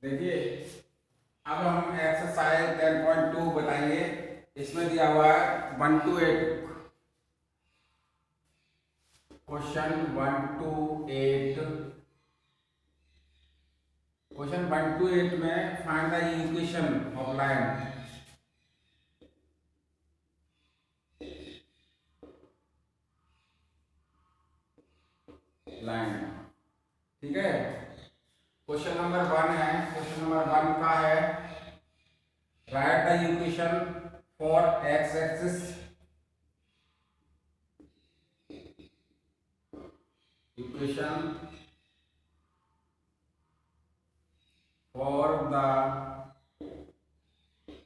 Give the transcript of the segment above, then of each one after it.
देखिए, अब हम एक्सरसाइज 10.2 बताएंगे। इसमें दिया हुआ है 1 to 8 question 1 to 8। Question 1 to 8 में find the equation of line. ठीक है। क्वेश्चन नंबर 1 है। क्वेश्चन नंबर 1 का है right the equation for X axis. Equation for the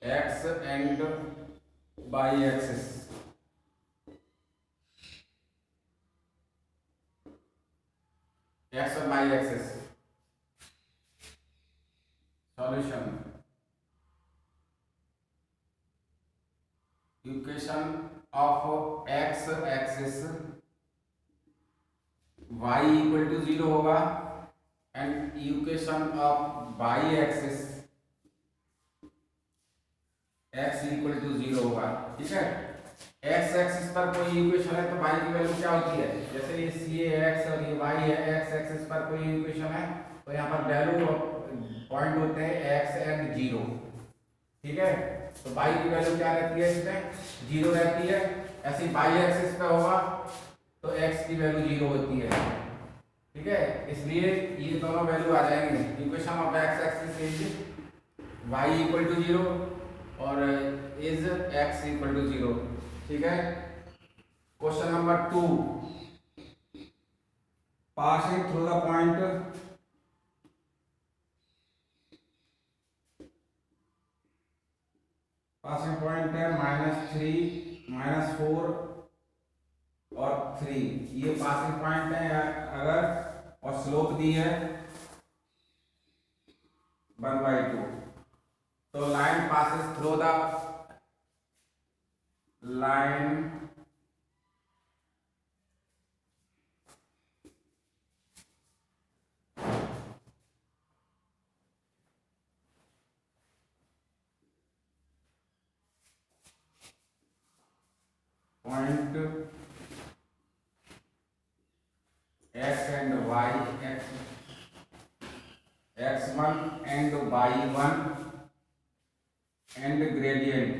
X and Y axis. X और Y axis. Solution equation of X axis y equal to 0 होगा and equation of y axis x equal to 0 होगा। ठीक है। x axis पर कोई equation है तो y की वैल्यू क्या होती है? जैसे ये x और ये y है। x एक्सिस पर कोई इक्वेशन है तो यहाँ पर वैल्यू पॉइंट होते हैं x एंड 0। ठीक है। तो y की वैल्यू क्या रहती है? इसमें 0 रहती है। ऐसे y एक्सिस पे होगा तो x की वैल्यू 0 होती है। ठीक है। इसलिए ये दोनों वैल्यू आ जाएंगे। Equation of x axis is y equal to 0 और इज x इक्वल टू 0। ठीक है। Question number 2, passing through the point passing point है -3 -4 और 3। ये पासिंग पॉइंट है अगर, और स्लोप दी है 1/2। तो line passes through the line point x and y, x1 and y1 and gradient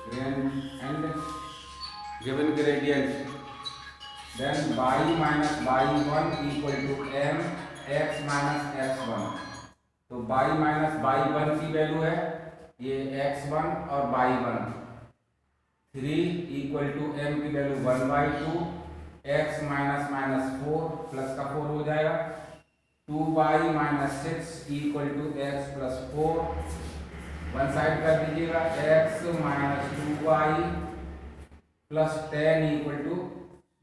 and given gradient, then y minus y1 equal to m x minus x1। तो y minus y1 की value है ये x1 और y1। 3 equal to m की value 1/2। x minus minus 4 plus का 4 हो जाएगा। 2y minus 6 equal to x plus 4। One side कर दीजिएगा। x minus 2y plus 10 equal to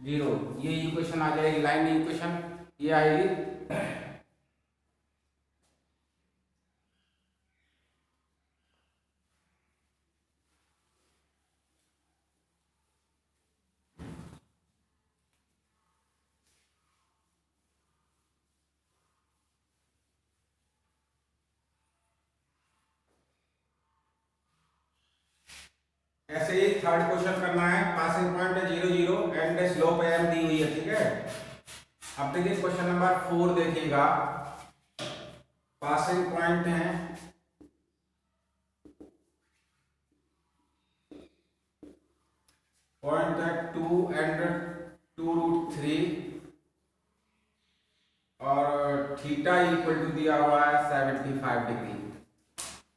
0। ये इक्वेशन आ जाएगी, लाइन इक्वेशन ये आएगी। ऐसे ही थर्ड क्वेश्चन करना है। पासिंग पॉइंट है 0 0 एंड स्लोप m दी हुई है। ठीक है। अब देखिए क्वेश्चन नंबर 4 देखिएगा। पासिंग पॉइंट है पॉइंट है 2 एंड 2√3 और थीटा इक्वल टू दिया हुआ है 75 डिग्री।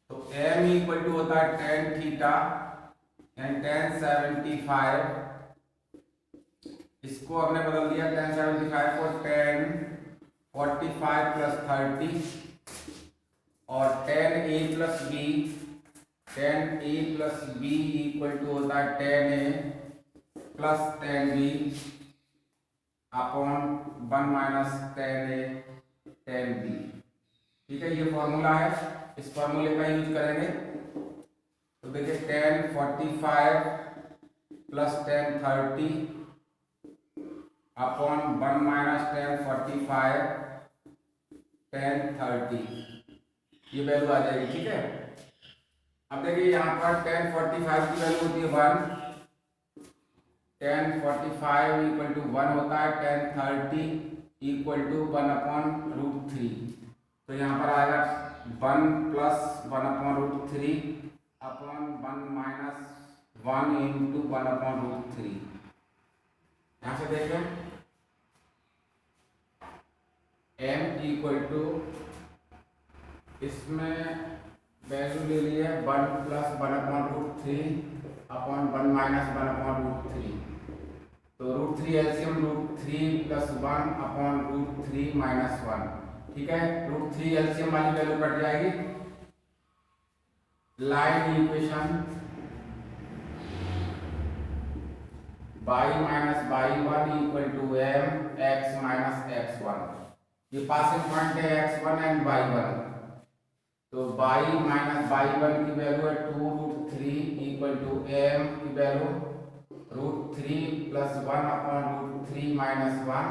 तो m इक्वल टू होता है tan थीटा एंड tan 75। इसको हमने बदल दिया tan 75 को tan 45 प्लस 30 और tan a plus b। tan a plus b equal to होता है tan a plus tan b upon 1 minus tan a tan b। ठीक है। ये फॉर्मूला है, इस फॉर्मूले का यूज करेंगे। तो देखिए tan 45 plus tan 30 upon 1 minus 1045 1030, ये वैल्यू आ जाएगी। ठीक है, अब देखिए यहाँ पर 1045 की वैल्यू होती है 1, 1045 इक्वल टू 1 होता है, 1030 इक्वल टू 1/√3। तो यहाँ पर आएगा 1 प्लस 1/√3 अपॉन 1 माइनस 1 इंटू 1/√3। यहाँ से देखें m इक्वल टू, इसमें वैल्यू ले ली है 1 प्लस 1/√3 अपॉन 1 माइनस 1/√3। तो √3 एलसीएम √3 प्लस 1 अपॉन √3 माइनस 1। ठीक है, √3 एलसीएम वाली वैल्यू कट जाएगी। Line equation y minus y1 equal to m x minus x1। ये पासिंग पॉइंट है x1 एंड y1। तो y माइनस y1 की वैल्यू है 2√3 इक्वल टू m की वैल्यू √3 प्लस 1 अपॉन √3 माइनस 1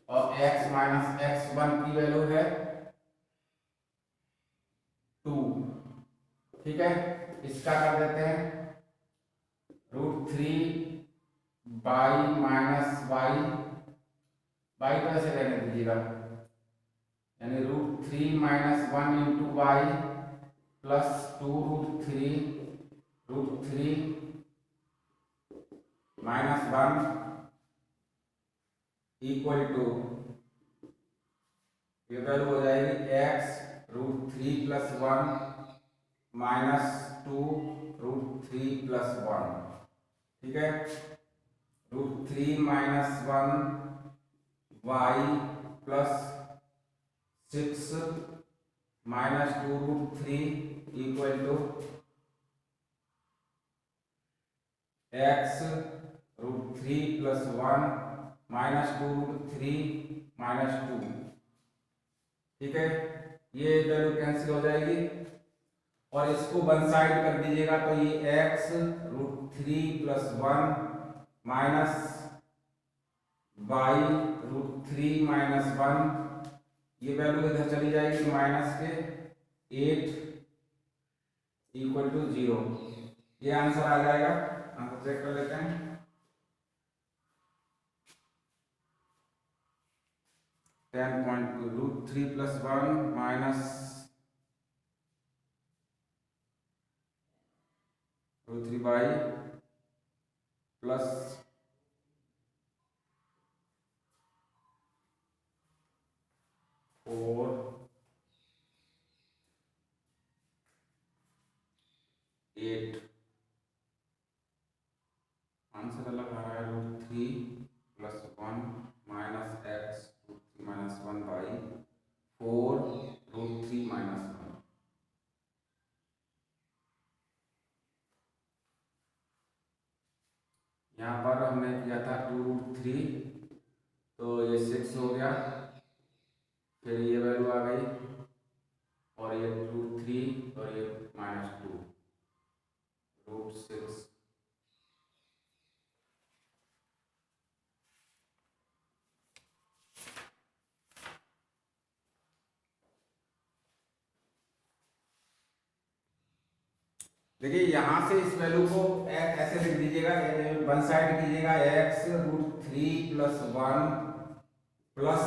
और x माइनस x1 की value है 2। ठीक है, इसका कर देते हैं √3 बाई माइनस वाई, वाई को ऐसे रहने दीजिएगा, यानी √3 minus 1 into y plus 2√3 minus 1 equal to, ये वैल्यू हो जाएगी x √3 प्लस 1 माइनस 2 √3 प्लस 1। ठीक है, √3 minus 1 y plus 6 minus 2√3 equal to x √3 plus 1 minus 2√3 minus 2। ठीक है, ये वैल्यू कैंसिल हो जाएगी और इसको वन साइड कर दीजिएगा, तो ये x √3 plus 1 minus y √3 minus 1, ये वैल्यू इधर चली जाएगी माइनस के 8 इक्वल टू 0। ये आंसर आ जाएगा। आंसर चेक कर लेते हैं। 10.2 √3 plus 1 minus √3 by plus 4 8। Answer अलग आ रहा है, √3 plus 1 minus x √3 minus 1 by 4 √3 minus 1। यहाँ पर हमने किया था 2√3, तो ये 6 हो गया, फिर ये वैल्यू आ गई और ये √3 और ये माइनस 2 √6। देखिए यहाँ से इस वैल्यू को ऐसे लिख दीजिएगा, वन साइड कीजिएगा, x √3 प्लस 1 प्लस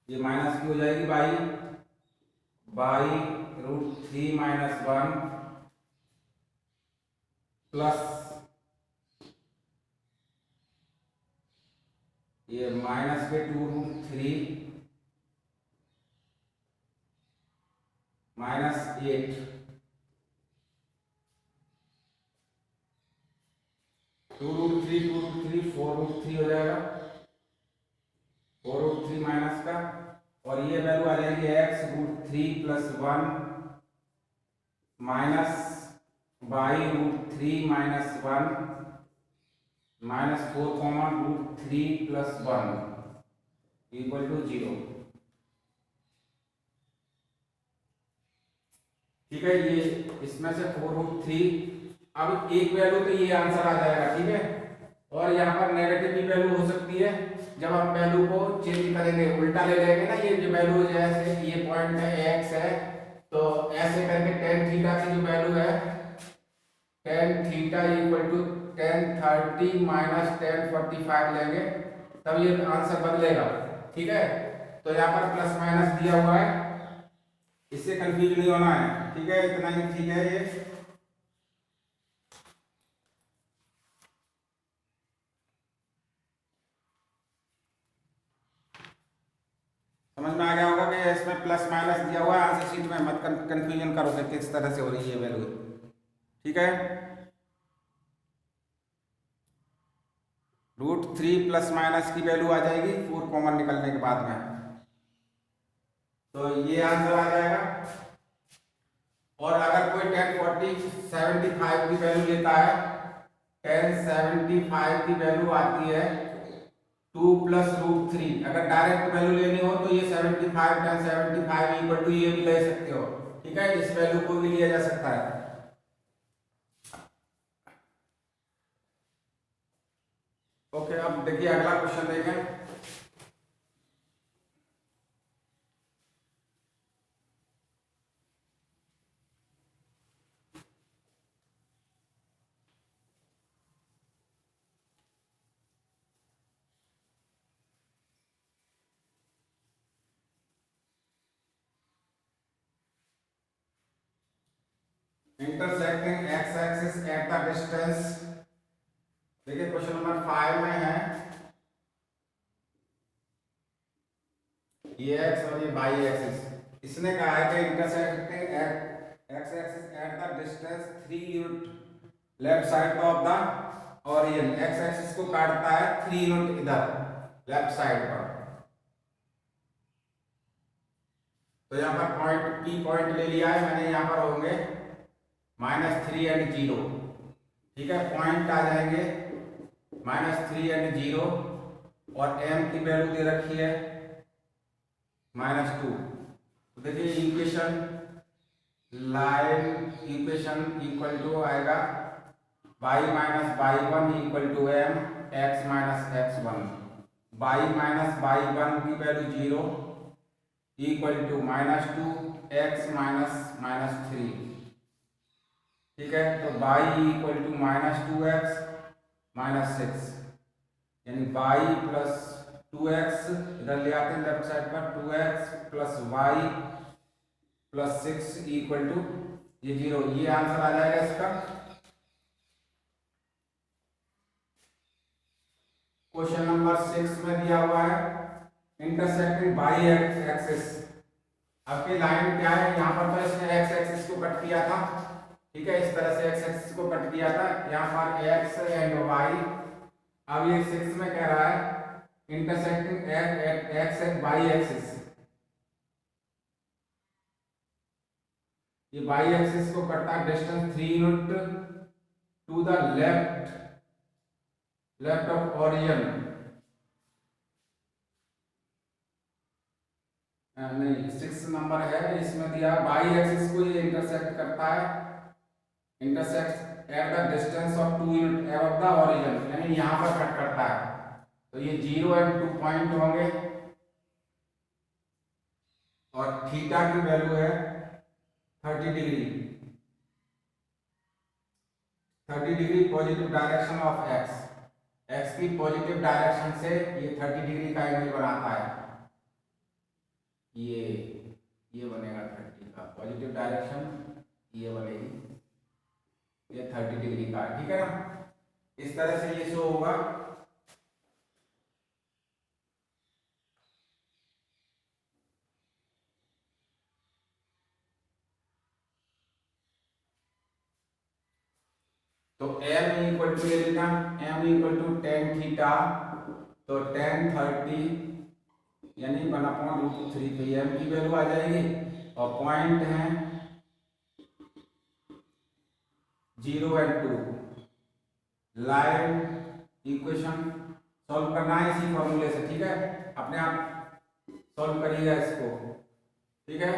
ये माइनस की हो जाएगी बाई √3 माइनस 1 प्लस ये माइनस के 2√3 माइनस 8 2√3 4√3 हो जाएगा, 4√3 माइनस का, और ये वैल्यू आ जाएगी x √3 plus 1 minus by √3 minus 1 minus 4 √3 plus 1 equal to 0। ठीक है, ये इसमें से 4√3, अब एक वैल्यू तो ये आंसर आ जाएगा। ठीक है, और यहाँ पर नेगेटिव भी वैल्यू हो सकती है। जब हम वैल्यू को चेंज करेंगे, उल्टा ले लेंगे ना, ये जो वैल्यू जैसे ये पॉइंट है एक्स है, तो ऐसे करके टेन थीटा की जो वैल्यू है tan theta equal to 1030 minus 1045 लेंगे, तब ये आंसर बदलेगा। ठीक है, तो यहाँ पर प्लस माइनस दिया हुआ है, इससे कंफ्यूज नहीं होना है। ठीक है, इतना ही ठीक है। ये समझ में आ गया होगा कि इसमें प्लस माइनस दिया हुआ है, आंसर शीट में मत कंफ्यूजन करो कि किस तरह से हो रही है वैल्यू। ठीक है, √3 प्लस माइनस की वैल्यू आ जाएगी 4 कॉमन निकलने के बाद में, तो ये आंसर आ जाएगा। और अगर कोई 1075 की वैल्यू लेता है, 1075 की वैल्यू आती है 2 प्लस √3, अगर डायरेक्ट वैल्यू लेनी हो तो ये 75 1075 इक्वल टू ये भी ले सकते हो। ठीक है, इस वैल्यू को भी लिया जा सकता है। ओके, अब देखिए अगला क्वेश्चन देखें। Intersecting x axis at the distance, देखिए क्वेश्चन नंबर 5 में है ये एक्स और ये वाई एक्सिस। इसने कहा है कि intersecting x axis at the distance 3 unit left side of the origin, x axis को काटता है 3 यूनिट इधर लेफ्ट साइड पर। तो यहाँ पर पॉइंट पी पॉइंट ले लिया है मैंने, यहाँ पर होंगे -3 एंड 0। ठीक है, पॉइंट आ जाएंगे -3 एंड 0, और एम की वैल्यू दे रखी है -2। तो देखिए equation, line equation equal to आएगा y minus y1 equal to m x minus x1, y minus y1 की value 0 equal to -2 x minus 3। ठीक है, तो y equal to -2x minus 6, यानी y प्लस 2x इधर ले आते हैं लेफ्ट साइड पर, 2x plus y plus 6 equal to ये 0। ये आंसर आ जाएगा इसका। क्वेश्चन नंबर 6 में दिया हुआ है इंटरसेक्टिंग बाई एक्सिस। आपकी लाइन क्या है, यहाँ पर तो इसने एक्स एक्सिस को कट किया था। ठीक है, इस तरह से एक्स एक्सिस को कट किया था, यहाँ पर एक्स एंड वाई। अब ये 6 में कह रहा है intersecting x and Y axis. ये वाई एक्सिस को कटता है distance 3 unit to the left of origin, नहीं 6 नंबर है इसमें दिया। वाई एक्सिस को ये इंटरसेक्ट करता है, intersect at the distance of 2 unit above the origin, यानी यहाँ पर कट करता है। तो ये 0 एंड 2 पॉइंट होंगे, और थीटा की वैल्यू है 30 degree. 30 degree positive direction of x, x की पॉजिटिव डायरेक्शन से ये 30 डिग्री का एंगल बनाता है। ये बनेगा 30 का पॉजिटिव डायरेक्शन, ये बनेगी ये 30 डिग्री का। ठीक है ना, इस तरह से ये शो होगा। तो m इक्वल टू ये लिखा, m equal to tan theta, तो tan 30 यानी 1/√3, तो m की वैल्यू आ जाएगी। और पॉइंट है 0 एंड 2। लाइन इक्वेशन सॉल्व करना है इसी फॉर्मूले से। ठीक है, अपने आप सॉल्व करिएगा इसको। ठीक है,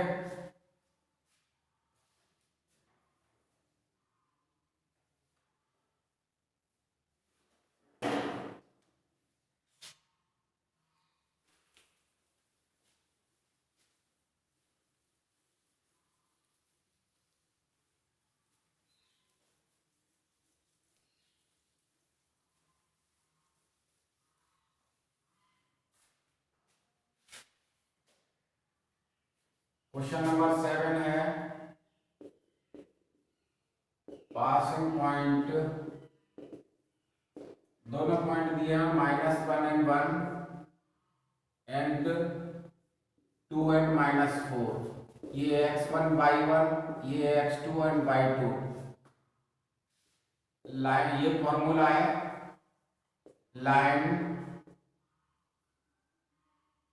क्वेश्चन नंबर 7 है पासिंग पॉइंट, दोनों पॉइंट दिए हैं -1 एंड 1 एंड 2 एंड -4। ये x1 y1, ये x2 एंड y2। लाइन, ये फॉर्मूला है line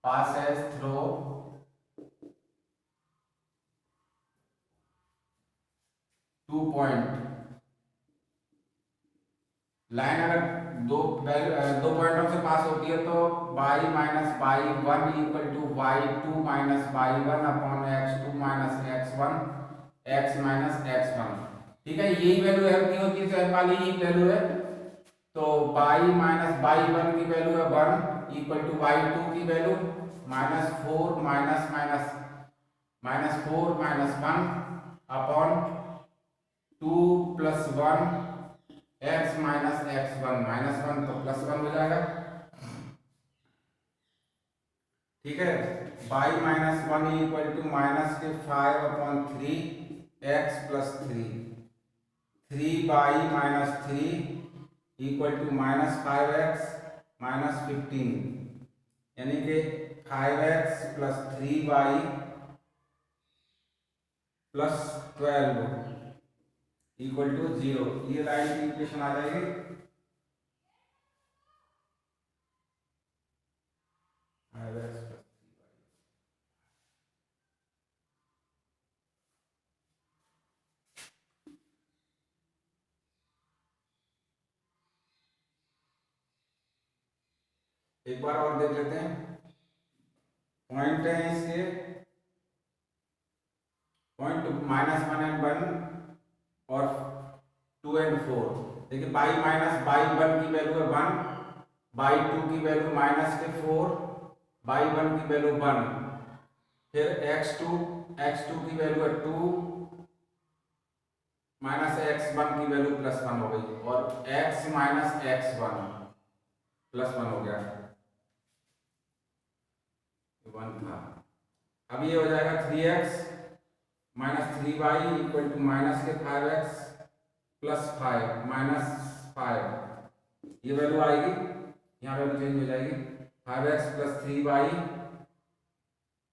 passes through two point. Line अगर दो पॉइंटों से पास होती है तो y minus y1 equal to y2 minus y1 upon x2 minus x1 x minus x1। ठीक है, यही वैल्यू है होती है, सेम वाली ही वैल्यू है। तो y माइनस y1 की वैल्यू है 1 इक्वल टू y2 की value -4 minus 4 minus 1 upon 2 plus 1 x minus x1, -1 तो +1 हो जाएगा। ठीक है, y minus 1 equal to minus के 5 upon 3 x plus 3, 3y minus 3 equal to -5x minus 15, यानी कि 5x plus 3y plus 12 equal to 0। ये लाइन की इक्वेशन आ जाएगी। एक बार और देख लेते हैं। पॉइंट है इसके, पॉइंट -1 एंड 1 और 2 एंड 4। देखिए y माइनस y1 की वैल्यू है 1, y2 की वैल्यू -4, y1 की वैल्यू 1, फिर x2 की वैल्यू है 2 माइनस x1 की वैल्यू +1 हो गई, और x माइनस x1 +1 हो गया, 1 था। अब ये हो जाएगा 3x minus 3y equal to minus के 5x प्लस 5 माइनस 5। ये वैल्यू आएगी, यहाँ वैल्यू चेंज हो जाएगी, 5x plus 3y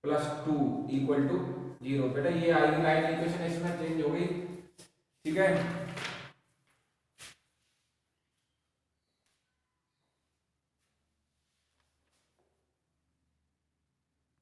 plus 2 equal to 0। बेटा ये आएगी लाइन इक्वेशन, इसमें चेंज हो गई। ठीक है,